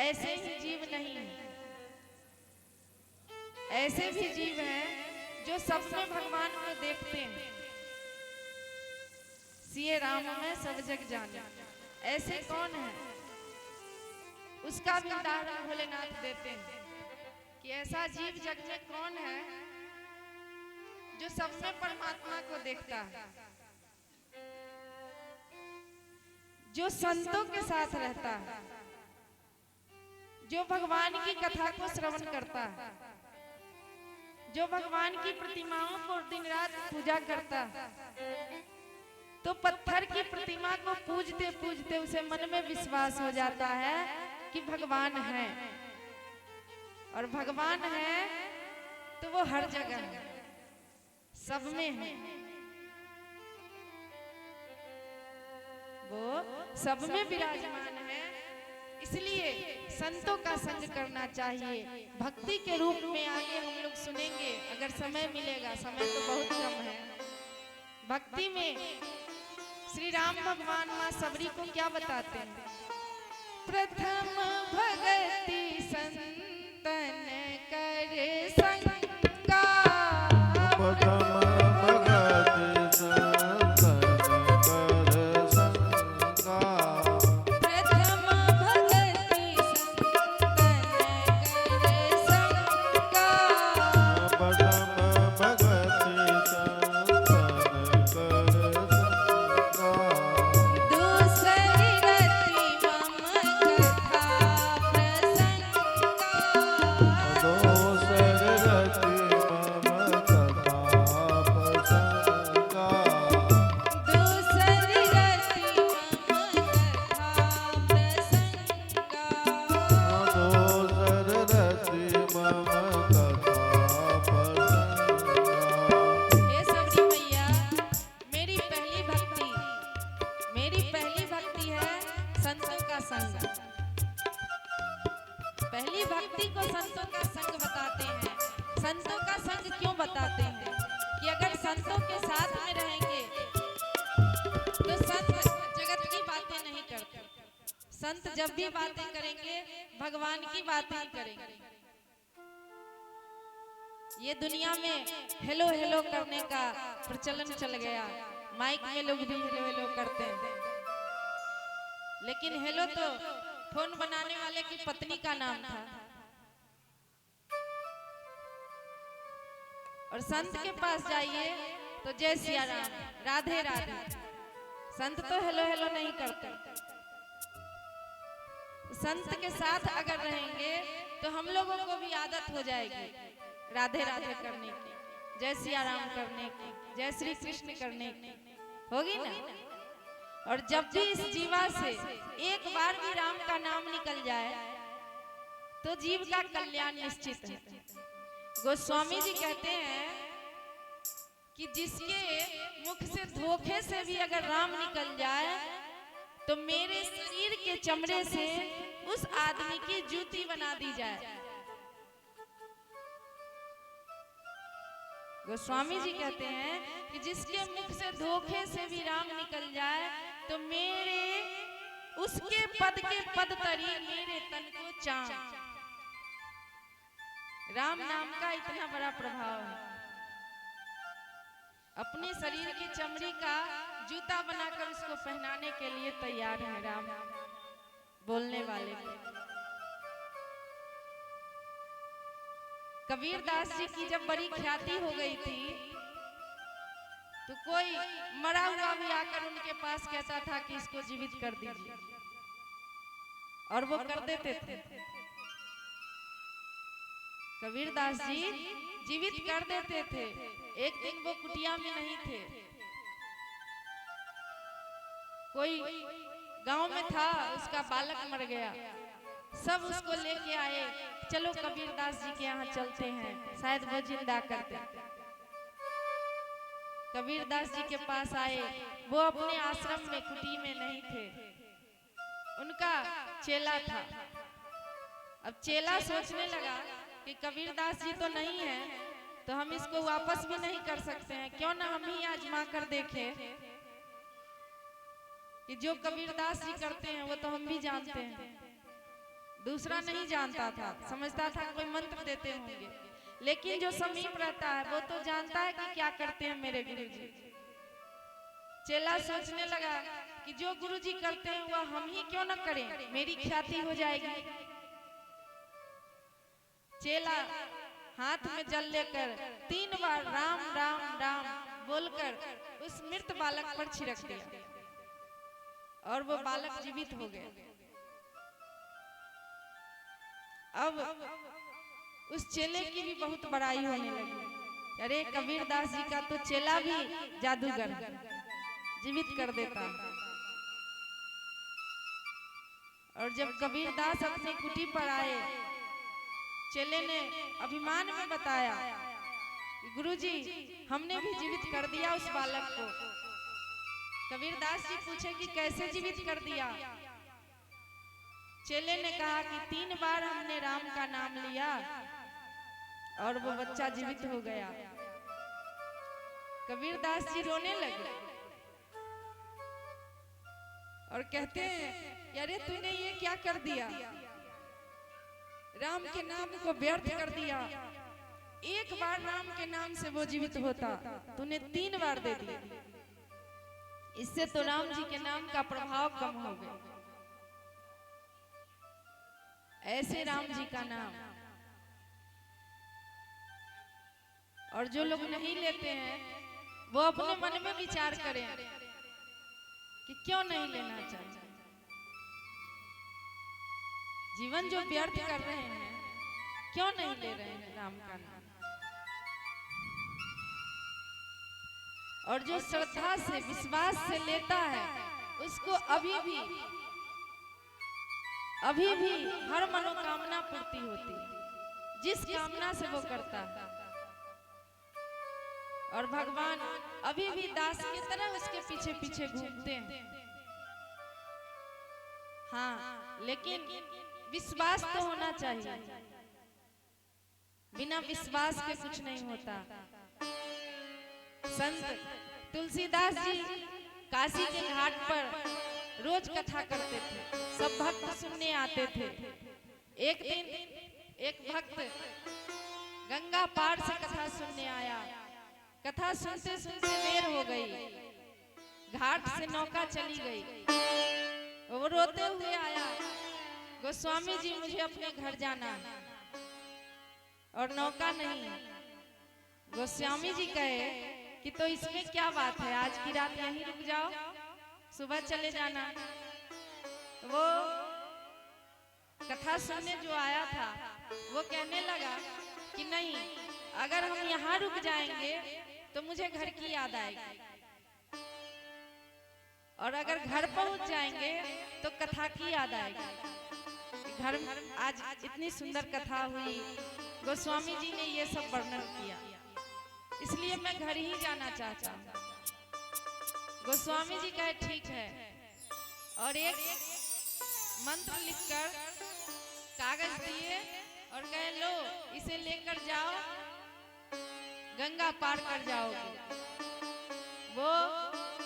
ऐसे ही जीव नहीं है, ऐसे भी जीव हैं जो सब में भगवान को देखते हैं। सिए राम में सब जग जाने, ऐसे कौन है? उसका भी उदाहरण भोलेनाथ देते हैं कि ऐसा जीव जग में कौन है जो सब में परमात्मा को देखता है, जो संतों के साथ रहता है, जो भगवान की कथा को श्रवण करता है, जो भगवान की प्रतिमाओं को दिन रात पूजा करता है। तो पत्थर की प्रतिमा को पूजते पूजते उसे मन में विश्वास हो जाता है कि भगवान है, और भगवान है तो वो हर जगह है, सब में है, वो सब में विराजमान है। इसलिए संतों का संग करना चाहिए। भक्ति के रूप में आगे हम लोग सुनेंगे, अगर समय मिलेगा, समय तो बहुत कम है। भक्ति में श्री राम भगवान माँ सबरी को क्या बताते हैं? प्रथम भगति संतन कर संगा, पहली भक्ति को संतों का संग बताते हैं। संतों का संग क्यों बताते हैं? कि अगर संतों के साथ में रहेंगे तो संत जगत की बातें नहीं करते। संत जब भी बातें करेंगे भगवान की बातें ही करेंगे। ये दुनिया में हेलो हेलो करने का प्रचलन चल गया, माइक में लोग भी हेलो हेलो करते हैं, लेकिन हेलो तो फोन बनाने वाले की पत्नी का नाम था। और संत के पास जाइए तो जय सिया राम, राधे राधे। संत तो हेलो हेलो नहीं करते। संत के साथ अगर रहेंगे तो हम लोगों को भी आदत हो जाएगी राधे राधे करने की, जय सिया राम करने की, जय श्री कृष्ण करने की, होगी ना? और जब भी इस जीवा से एक बार भी राम का नाम निकल जाए तो जीव का कल्याण निश्चित है। गोस्वामी जी कहते हैं कि जिसके मुख से धोखे से भी अगर राम निकल जाए तो मेरे शरीर के चमड़े से उस आदमी की जूती बना दी जाए। गोस्वामी जी कहते हैं कि जिसके मुख से धोखे से भी राम निकल जाए तो मेरे उसके पद के पद तरी मेरे तन को चाम। राम नाम का इतना बड़ा प्रभाव है। अपने शरीर की चमड़ी का जूता बनाकर उसको पहनाने के लिए तैयार है राम बोलने वाले। कबीर दास जी की जब बड़ी ख्याति हो गई थी तो कोई मरा हुआ भी आकर उनके पास कहता था कि इसको जीवित कर दीजिए, और वो कर देते थे। कबीर दास जी जीवित कर देते थे। एक दिन वो कुटिया में नहीं थे, कोई गांव में था, उसका बालक मर गया। सब उसको लेके आए, चलो कबीर दास जी के यहाँ चलते हैं, शायद वो जिंदा करते। कबीर दास जी के पास आए, वो अपने आश्रम में कुटी में नहीं थे, उनका चेला था। अब चेला सोचने लगा कि कबीर दास जी तो नहीं है तो हम इसको वापस भी नहीं कर सकते हैं, क्यों ना हम ही आजमा कर देखें कि जो कबीर दास जी करते हैं वो तो हम भी जानते हैं। दूसरा नहीं जानता था, समझता था कोई मंत्र देते होंगे, लेकिन जो समीप रहता है वो तो जानता है कि क्या करते हैं मेरे गुरुजी। चेला सोचने लगा कि जो गुरुजी करते हैं वह हम ही क्यों न करें, मेरी ख्याति हो जाएगी। चेला हाथ में जल लेकर 3 बार राम राम राम बोलकर उस मृत बालक पर छिड़क दिया और वो बालक जीवित हो गया। अब उस चेले की भी बहुत बड़ाई होने लगी। अरे कबीरदास जी का तो चेला भी जादूगर जीवित कर देता। और जब कबीरदास अपनी कुटी पर आए, चेले ने अभिमान में बताया कि गुरुजी हमने भी जीवित कर दिया उस बालक को। कबीरदास जी पूछे कि कैसे जीवित कर दिया। चेले ने कहा कि 3 बार हमने राम का नाम लिया और वो बच्चा जीवित हो गया। कबीरदास जी रोने लगे और कहते हैं, अरे तूने ये क्या कर दिया, राम के नाम को व्यर्थ कर दिया। एक बार राम के नाम से वो जीवित होता, तूने 3 बार दे दिया। इससे तो राम जी के नाम का प्रभाव कम हो गया। ऐसे राम जी का नाम। और जो लोग नहीं लेते हैं वो अपने मन में विचार करें कि क्यों नहीं लेना चाहिए। जीवन जो व्यर्थ कर रहे हैं, क्यों नहीं ले रहे हैं राम का नाम। और जो श्रद्धा से विश्वास से लेता है उसको अभी भी हर मनोकामना पूर्ति होती है, जिस कामना से वो करता है। और भगवान अभी भी दास की तरह उसके पीछे पीछे घूमते हैं। हाँ, लेकिन विश्वास तो होना चाहिए। बिना विश्वास के कुछ नहीं होता। संत तुलसीदास जी काशी के घाट पर रोज कथा करते थे, सब भक्त सुनने आते थे। एक दिन एक भक्त गंगा पार से कथा सुनने आया। कथा सुनते सुनते देर हो गई, घाट से नौका चली गई। वो रोते हुए आया, गोस्वामी जी मुझे अपने घर जाना है और नौका नहीं। गोस्वामी जी कहे कि तो इसमें क्या बात है, आज की रात यहीं रुक जाओ, सुबह चले जाना। वो कथा सुनने जो आया था वो कहने लगा कि नहीं, अगर हम यहाँ रुक जाएंगे तो मुझे घर की याद आएगी, और अगर घर पहुंच जाएंगे तो कथा की याद आएगी। घर में आज इतनी सुंदर कथा हुई, गोस्वामी जी ने ये सब वर्णन किया, इसलिए मैं घर ही जाना चाहता हूँ। गोस्वामी जी कहे ठीक है, और एक मंत्र लिखकर कागज दिए और कहे लो इसे लेकर जाओ, गंगा पार कर जाओगे। वो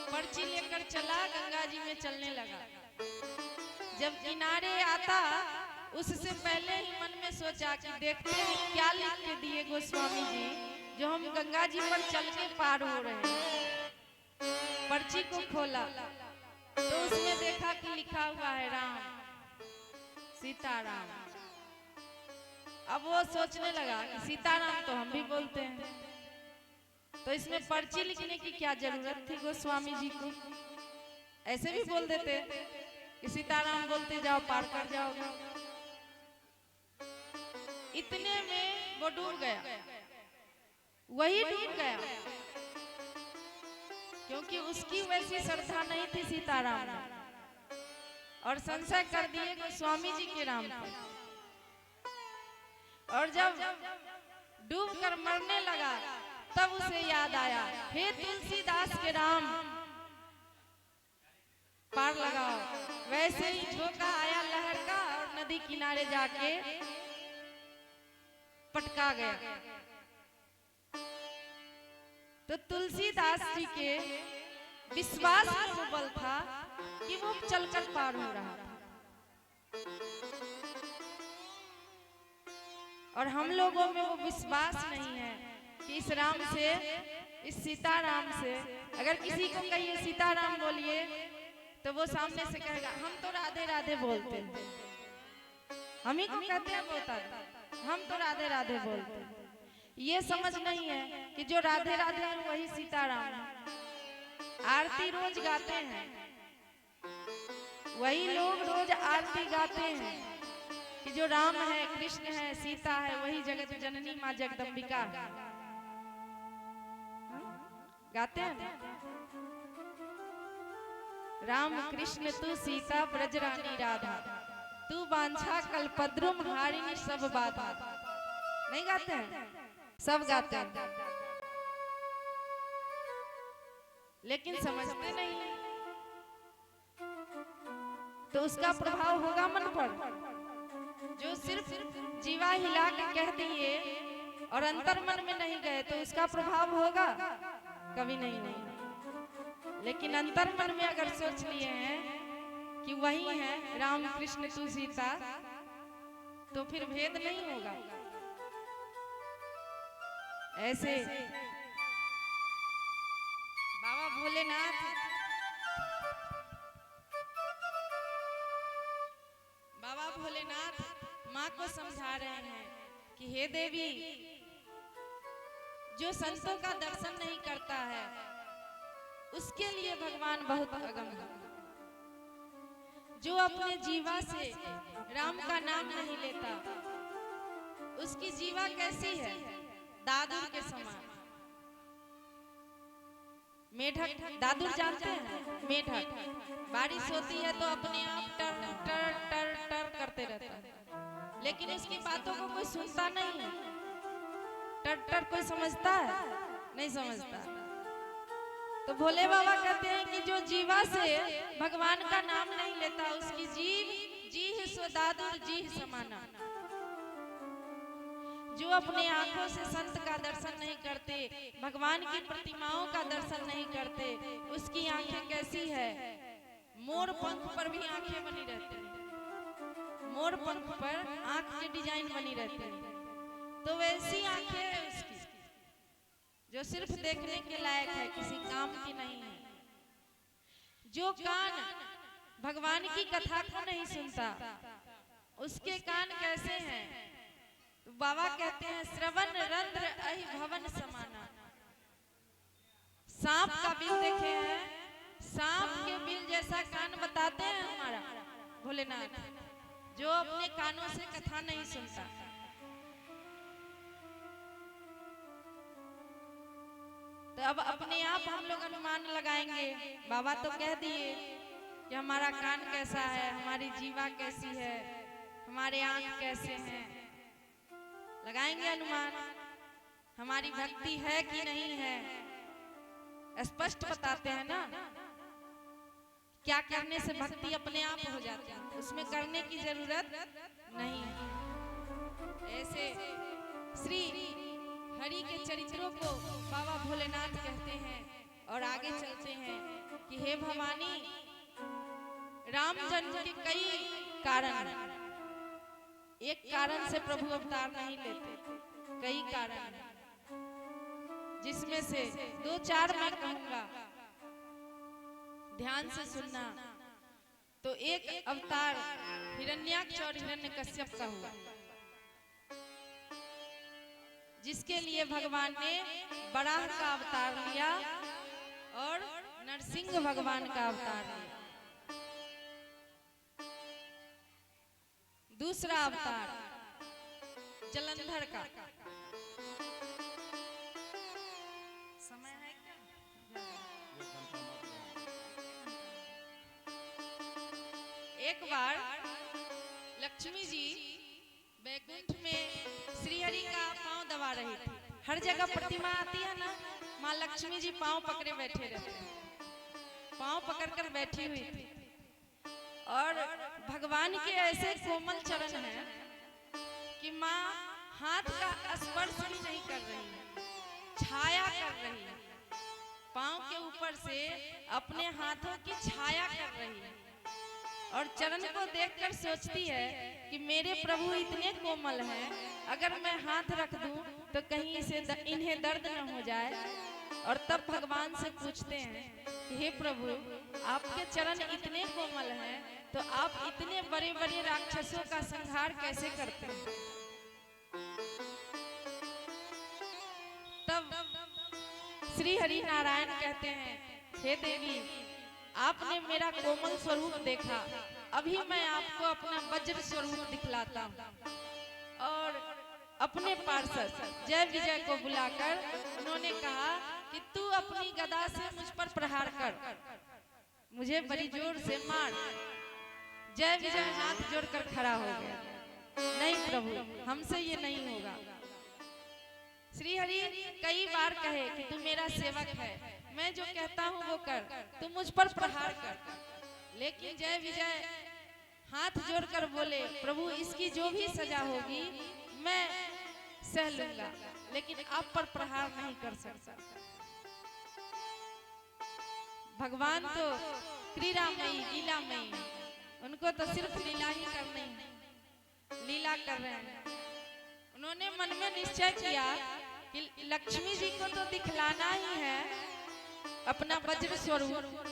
पर्ची लेकर चला, गंगा जी में चलने लगा। जब किनारे आता उससे पहले ही मन में सोचा कि देखते हैं क्या लिख के दिए गोस्वामी जी जो हम गंगा जी पर चल के पार हो रहे हैं। पर्ची को खोला तो उसमें देखा कि लिखा हुआ है राम, सीताराम। अब वो सोचने लगा कि सीताराम तो हम भी बोलते हैं, तो इसमें पर्ची लिखने की क्या जरूरत थी गोस्वामी जी को, ऐसे भी बोल देते कि सीताराम बोलते जाओ पार कर जाओगे। इतने में वो डूब गया, वही डूब गया, क्योंकि उसकी वैसी श्रद्धा नहीं थी सीताराम में, और संशय कर दिए गोस्वामी जी के राम पे। और जब डूब कर मरने लगा तब उसे याद आया, हे तुलसीदास के राम पार लगाओ। वैसे ही झोंका आया लहर का और नदी किनारे जाके पटका गया। तो तुलसीदास जी के विश्वास में वो बल था कि वो चलकर पार हो रहा था। और हम लोगों में वो विश्वास नहीं है कि इस राम से, इस सीताराम से, अगर किसी को कहिए सीताराम बोलिए तो वो सामने से कहेगा हम तो राधे राधे बोलते हैं। हम ही को कहते हैं बोलता हम तो राधे राधे बोलते हैं। ये समझ नहीं है कि जो राधे राधे है वही सीताराम है। आरती रोज गाते हैं, वही लोग रोज आरती गाते हैं कि जो राम है, कृष्ण है, सीता है, वही जगत जननी माँ जगदम्बिका है। गाते हैं राम कृष्ण तू सीता ब्रजरानी राधा, तू बांछा कल्पद्रुम हारिणी सब बाधा। नहीं गाते हैं? सब गाते हैं, लेकिन समझते नहीं। तो उसका प्रभाव होगा मन पर। जो सिर्फ जीवा हिला के कह दिए और अंतर मन में नहीं गए तो उसका प्रभाव होगा? कभी नहीं होगा। लेकिन अंतर मन में अगर सोच लिए हैं कि वही है राम कृष्ण तू सीता, तो फिर भेद नहीं होगा। ऐसे बाबा भोलेनाथ, बाबा भोलेनाथ माँ को समझा रहे हैं कि हे देवी, जो संतों का दर्शन नहीं करता है उसके लिए भगवान बहुत अगम है। जो अपने जीवा से राम का नाम नहीं लेता उसकी जीवा कैसी है? दादुर के समान। मेढक, दादुर जानते हैं? मेढक बारिश होती है तो अपने आप टर टर टर टर करते रहता है, लेकिन उसकी बातों को कोई सुनता नहीं है। टर टर कोई समझता है? नहीं समझता। तो भोले बाबा कहते हैं कि जो जीवा से भगवान का नाम नहीं लेता उसकी जीव जीह सो दादुर जीह समाना। जो अपने आंखों से संत का दर्शन नहीं करते, भगवान की प्रतिमाओं का दर्शन नहीं करते, उसकी आंखें कैसी है? मोर पंख पर भी आंखें बनी रहती हैं, मोर पंख पर आंख के डिजाइन बनी रहती है। तो वैसी आंखें है उसकी जो सिर्फ देखने के लायक है, किसी काम की नहीं है। जो कान भगवान की कथा को नहीं सुनता उसके कान कैसे हैं? तो बाबा कहते हैं श्रवण रंध्र अहि भवन समाना। सांप का बिल देखे हैं? सांप के बिल जैसा कान बताते हैं हमारा भोलेनाथ, जो अपने कानों से कथा नहीं सुनता। तो अब अपने आप हम लोग अनुमान लगाएंगे। बाबा तो कह दिए कि हमारा कान कैसा है, हमारी जीवा कैसी है, हमारे आंख कैसे हैं। लगाएंगे अनुमान। हमारी भक्ति है कि नहीं है स्पष्ट बताते हैं ना। क्या करने से भक्ति अपने आप हो जाती है, उसमें करने की जरूरत नहीं है। ऐसे श्री हरि के चरित्रों को बाबा भोलेनाथ कहते हैं और आगे चलते हैं कि हे भवानी, राम जन्म के कई कारण, एक कारण से प्रभु अवतार नहीं लेते, कई कारण, जिसमें से दो चार मैं कहूंगा, ध्यान से सुनना। तो एक अवतार हिरण्याक्ष और हिरण्यकश्यप का हुआ, जिसके लिए भगवान ने बराह का अवतार लिया और नरसिंह भगवान का अवतार लिया। दूसरा अवतार जलंधर का। समय है क्या? एक बार लक्ष्मी जी बैकुंठ में श्री हरि का पांव दबा रही थी। हर जगह प्रतिमा आती है ना, माँ लक्ष्मी जी पांव पकड़े बैठे रहते हैं, पांव पकड़कर बैठी हुई थी। और भगवान के ऐसे कोमल चरण हैं कि माँ हाथ का स्पर्श भी नहीं कर रही है, छाया कर रही है, पांव के ऊपर से अपने हाथों की छाया कर रही है। और चरण को देखकर सोचती है कि मेरे प्रभु इतने कोमल हैं, अगर मैं हाथ रख दूं तो कहीं इन्हें दर्द न हो जाए। और तब भगवान से पूछते हैं कि हे प्रभु, आपके चरण इतने कोमल हैं तो आप इतने बड़े बड़े राक्षसों का संहार कैसे करते हैं। तब श्री हरि नारायण कहते हैं, हे देवी, आपने मेरा कोमल स्वरूप देखा, अभी मैं आपको अपना वज्र स्वरूप दिखलाता हूँ। और अपने पार्षद जय विजय को बुलाकर उन्होंने कहा कि तू अपनी गदा से मुझ पर प्रहार कर, मुझे बड़ी जोर से मार। जय विजय हाथ जोड़कर खड़ा हो गया, नहीं प्रभु, हमसे ये नहीं होगा। श्री हरि कई बार कहे कि तू मेरा सेवक है, मैं जो कहता हूँ वो कर, तू मुझ पर प्रहार कर। लेकिन जय विजय हाथ जोड़कर बोले, प्रभु इसकी जो भी सजा होगी मैं सह लूंगा, लेकिन आप पर प्रहार नहीं कर सकता। भगवान तो क्रीड़ामयी लीलामयी, उनको तो सिर्फ लीला ही करनी है, लीला कर रहे हैं। उन्होंने मन में निश्चय किया कि लक्ष्मी जी को तो दिखलाना ही है अपना वज्र स्वरूप,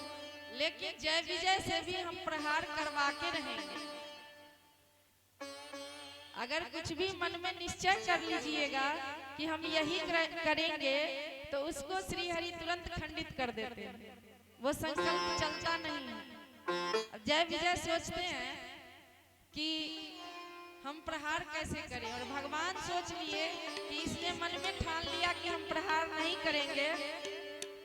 लेकिन जय विजय से भी हम प्रहार करवा के रहेंगे। अगर कुछ भी मन में निश्चय कर लीजिएगा कि हम यही करेंगे तो उसको श्री हरि तुरंत खंडित कर देते हैं, वो संकल्प चलता नहीं है। जय विजय सोचते हैं कि हम प्रहार कैसे करें, और भगवान सोच लिए कि इसने मन में ठान लिया कि हम प्रहार नहीं करेंगे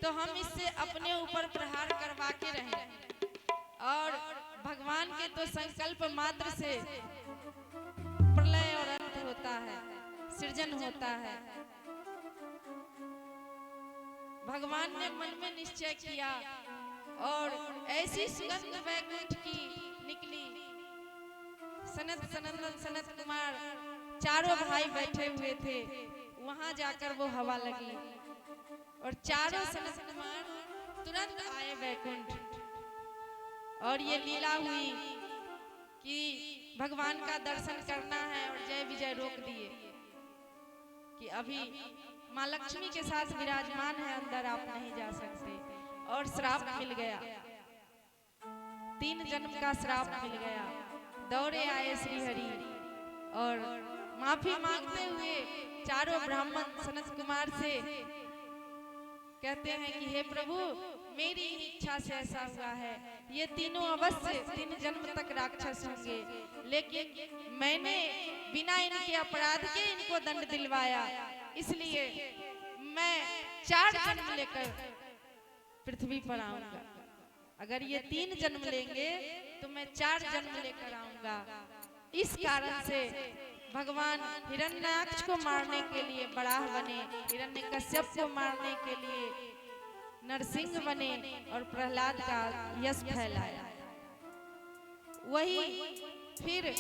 तो हम इससे अपने ऊपर प्रहार करवा के रहेंगे। और भगवान के तो संकल्प मात्र से प्रलय और अंत होता है, सृजन होता है। भगवान ने मन में निश्चय किया और ऐसी सुगंध वैकुंठ की निकली। सनत सनंदन सनत कुमार चारों भाई बैठे हुए थे, वहां जाकर वो हवा लगी और चारों सनत कुमार तुरंत आए वैकुंठ। और ये लीला हुई कि भगवान का दर्शन करना है और जय विजय रोक दिए कि अभी माँ लक्ष्मी के साथ विराजमान है, अंदर आप नहीं जा सकते। और श्राप मिल गया, 3 जन्म का श्राप मिल गया। दौड़े आए श्री हरि और माफी मांगते हुए चारों ब्राह्मण सनत कुमार से कहते हैं कि हे प्रभु, मेरी इच्छा से ऐसा हुआ है, ये तीनों अवश्य 3 जन्म तक राक्षस होंगे, लेकिन मैंने बिना इनके अपराध के इनको दंड दिलवाया, इसलिए मैं 4 जन्म लेकर पृथ्वी पर आऊंगा। अगर ये 3 जन्म लेंगे तो मैं 4 जन्म लेकर आऊंगा। इस कारण से भगवान हिरण्याक्ष को मारने के लिए बराह बने, हिरण्यकश्यप को मारने के लिए नरसिंह बने और प्रहलाद का यश फैलाया। वही फिर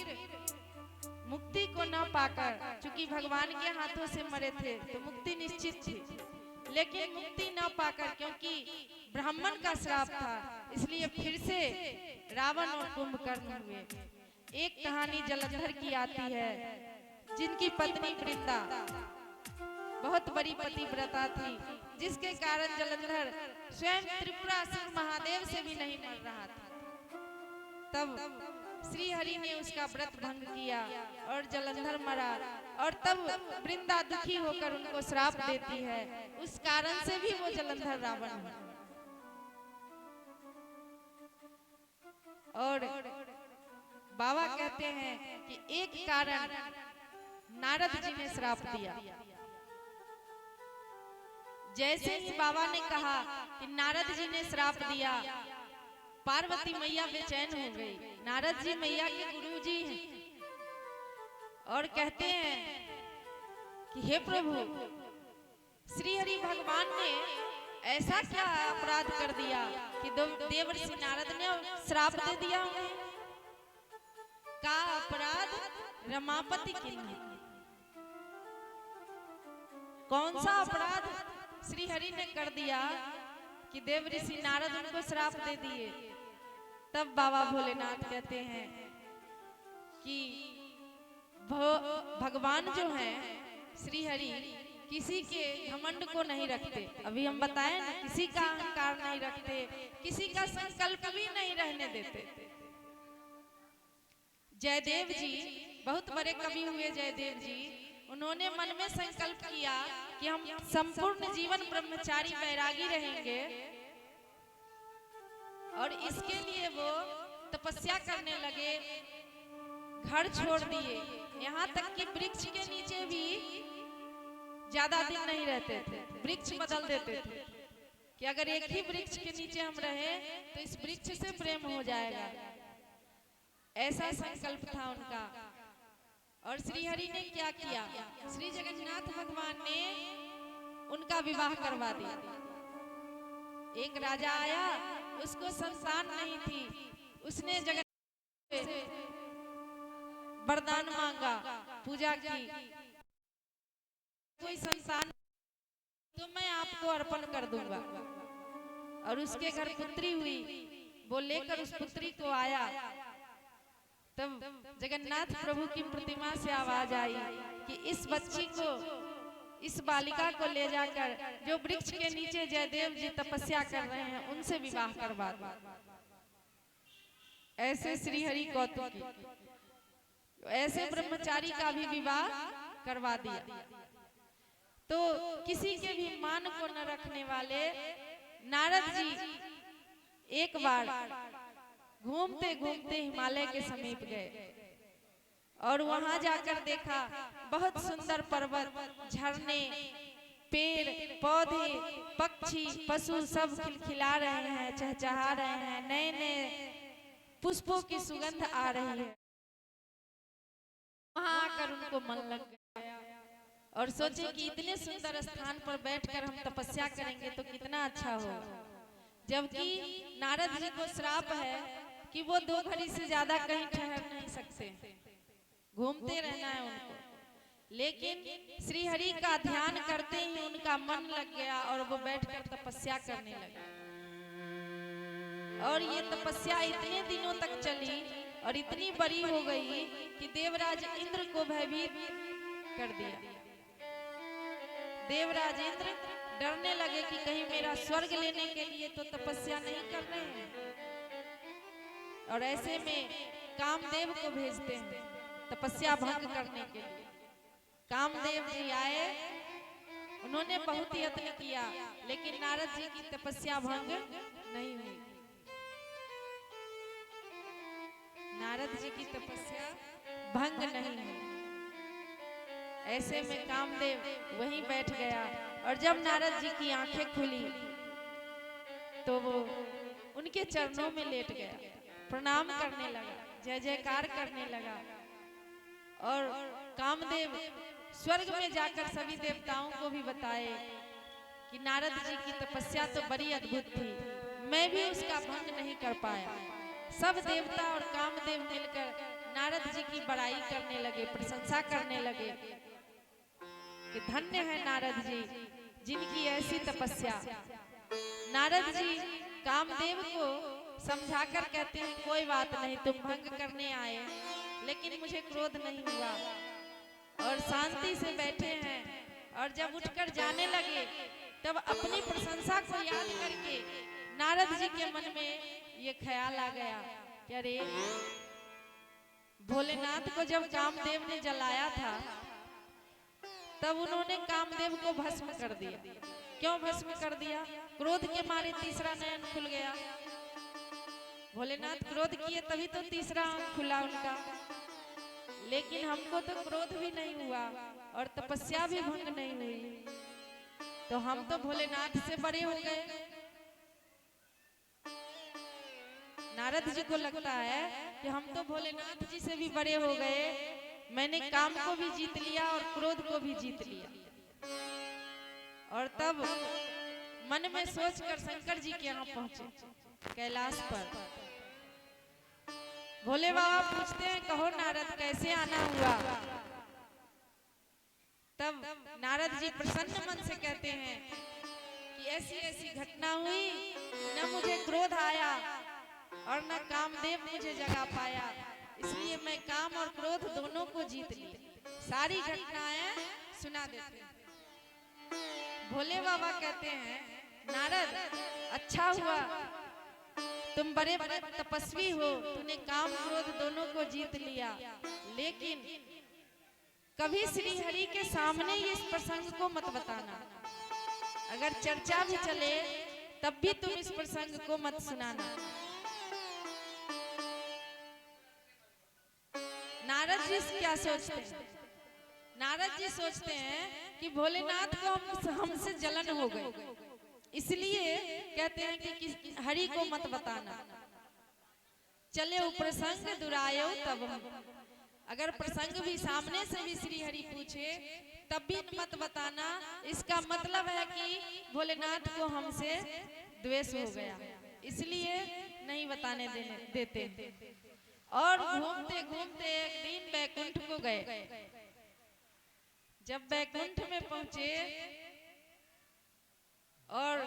मुक्ति को न पाकर, चूंकि भगवान के हाथों से मरे थे तो मुक्ति निश्चित थी, लेकिन मुक्ति न पाकर क्योंकि ब्राह्मण का श्राप था, इसलिए फिर से रावण और कुंभकर्ण हुए। एक कहानी जलंधर की आती है, जिनकी पत्नी वृंदा बहुत बड़ी पतिव्रता थी, जिसके कारण जलंधर स्वयं त्रिपुरासुर महादेव से भी नहीं मर रहा था। तब श्री हरि ने उसका व्रत भंग किया और जलंधर मरा, और तब वृंदा दुखी होकर उनको श्राप देती है। उस कारण से भी वो जलंधर रावण हुआ। और बाबा कहते हैं कि एक कारण नारद जी ने श्राप दिया। जैसे ही बाबा ने कहा कि नारद जी ने श्राप दिया, पार्वती मैया बेचैन हो गई। नारद जी मैया के गुरु जी हैं और कहते हैं कि हे प्रभु, श्री हरि भगवान ने ऐसा क्या अपराध कर दिया कि देवर्षि नारद ने श्राप दे दिया उन्हें? का अपराध रमापति किन्हीं, कौन सा अपराध श्री हरि ने कर दिया कि देवर्षि नारद उनको श्राप दे दिए? तब बाबा भोलेनाथ कहते हैं कि भगवान जो है श्री हरि किसी के घमंड को नहीं रखते। अभी हम बताएं ना, किसी का अहंकार नहीं रखते, किसी का संकल्प भी नहीं रहने देते। जयदेव जी बहुत बड़े कवि हुए। जयदेव जी उन्होंने मन में संकल्प किया कि हम संपूर्ण जीवन ब्रह्मचारी वैरागी रहेंगे, और इसके लिए वो तपस्या करने लगे, घर छोड़ दिए। यहाँ तक कि वृक्ष के नीचे भी ज्यादा दिन नहीं रहते थे, वृक्ष बदल देते थे कि अगर एक ही वृक्ष के नीचे हम रहे तो इस वृक्ष से प्रेम हो जाएगा। ऐसा संकल्प था उनका। और श्री हरि ने क्या किया, श्री जगन्नाथ भगवान ने उनका विवाह करवा दिया। एक राजा आया, उसको संतान नहीं थी, उसने जगन्नाथ से वरदान मांगा, पूजा की, कोई संतान तो मैं आपको अर्पण कर दूंगा। और उसके घर पुत्री हुई, वो लेकर उस पुत्री को आया। तब जगन्नाथ प्रभु की प्रतिमा से आवाज आई कि इस बच्ची को, इस बालिका को ले जाकर जो वृक्ष के नीचे जयदेव जी तपस्या कर रहे हैं उनसे विवाह करवा दो। ऐसे श्री हरि कौतुकी, ऐसे ब्रह्मचारी का भी विवाह करवा दिया। तो किसी के भी मान को न रखने वाले नारद जी एक बार घूमते घूमते हिमालय के समीप गए और वहां जाकर देखा बहुत सुंदर पर्वत, झरने, पेड़ पौधे, पक्षी पशु सब खिलखिला रहे हैं, चहचहा रहे हैं, नए नए पुष्पों की सुगंध आ रही है। वहां आकर उनको मन लग गया और सोचे कि इतने सुंदर स्थान पर बैठकर हम तपस्या करेंगे तो कितना अच्छा होगा। जबकि नारद जी को श्राप है कि वो 2 घड़ी से ज्यादा कहीं ठहर नहीं सकते, घूमते रहना है उनको। लेकिन श्री हरि का ध्यान करते ही उनका मन लग गया और वो बैठकर तपस्या करने लगे। और ये तपस्या इतने दिनों तक चली और इतनी बड़ी हो गई कि देवराज इंद्र को भयभीत कर दिया। देवराज इंद्र डरने लगे कि कहीं मेरा स्वर्ग लेने के लिए तो तपस्या नहीं कर रहे हैं। और ऐसे में कामदेव को भेजते हैं तपस्या भंग करने के लिए। कामदेव जी आए, उन्होंने बहुत यत्न किया लेकिन नारद जी की तपस्या भंग नहीं हुई। नारद जी की तपस्या भंग नहीं हुई। ऐसे में कामदेव वहीं बैठ गया और जब नारद जी की आंखें खुली तो वो उनके चरणों में लेट गया, प्रणाम करने लगा, जय जयकार करने लगा। और कामदेव स्वर्ग में जाकर सभी देवताओं को भी बताए कि नारद जी की तपस्या तो बड़ी अद्भुत थी, मैं भी उसका भंग नहीं कर पाया। सब देवता और कामदेव मिलकर नारद जी की बड़ाई करने लगे, प्रशंसा करने लगे कि धन्य है नारद जी जिनकी ऐसी तपस्या। नारद जी कामदेव को समझाकर कहते हैं कोई बात नहीं, तुम भंग करने आए लेकिन मुझे क्रोध नहीं हुआ और शांति से बैठे हैं। और जब उठकर जाने लगे तब अपनी प्रशंसा को याद करके नारद जी के मन में ये ख्याल आ गया कि अरे भोलेनाथ को जब कामदेव ने जलाया था तब उन्होंने कामदेव को भस्म कर दिया। क्यों भस्म कर दिया? क्रोध के मारे तीसरा नयन खुल गया। भोलेनाथ क्रोध किए तभी तो तीसरा आंख खुला उनका। लेकिन हमको तो क्रोध भी नहीं हुआ और तपस्या भी भंग नहीं हुई, तो हम तो भोलेनाथ से बड़े हो गए। नारद जी को लगता है कि हम तो भोलेनाथ जी से भी बड़े हो गए, मैंने काम को भी जीत लिया और क्रोध को भी जीत लिया। और तब मन में सोचकर शंकर जी के यहाँ पहुंचे कैलाश पर। भोले बाबा पूछते हैं कहो नारद कैसे आना हुआ? तब नारद जी प्रसन्न मन से कहते हैं कि ऐसी ऐसी घटना हुई, न मुझे क्रोध आया और न कामदेव मुझे जगा पाया, इसलिए मैं काम और क्रोध दोनों को जीत लिया। सारी घटनाएं सुना देते हैं। भोले बाबा कहते हैं नारद, अच्छा हुआ तुम बड़े बड़े तपस्वी हो, तूने काम क्रोध दोनों को जीत लिया, लेकिन कभी श्री हरि के सामने इस प्रसंग को मत बताना। अगर चर्चा भी चले तब भी तुम इस प्रसंग को मत सुनाना। नारद जी क्या सोचते हैं? नारद जी सोचते हैं कि भोलेनाथ को हमसे जलन हो गई, इसलिए कहते हैं कि हरि को मत बताना। चले वो प्रसंग दुरायो तब हम, अगर प्रसंग भी सामने से भी श्री हरि पूछे तब भी मत बताना। इसका मतलब है कि भोलेनाथ को हमसे द्वेष हो गया, इसलिए नहीं बताने देते। और घूमते घूमते एक दिन बैकुंठ को गए। जब बैकुंठ में पहुंचे और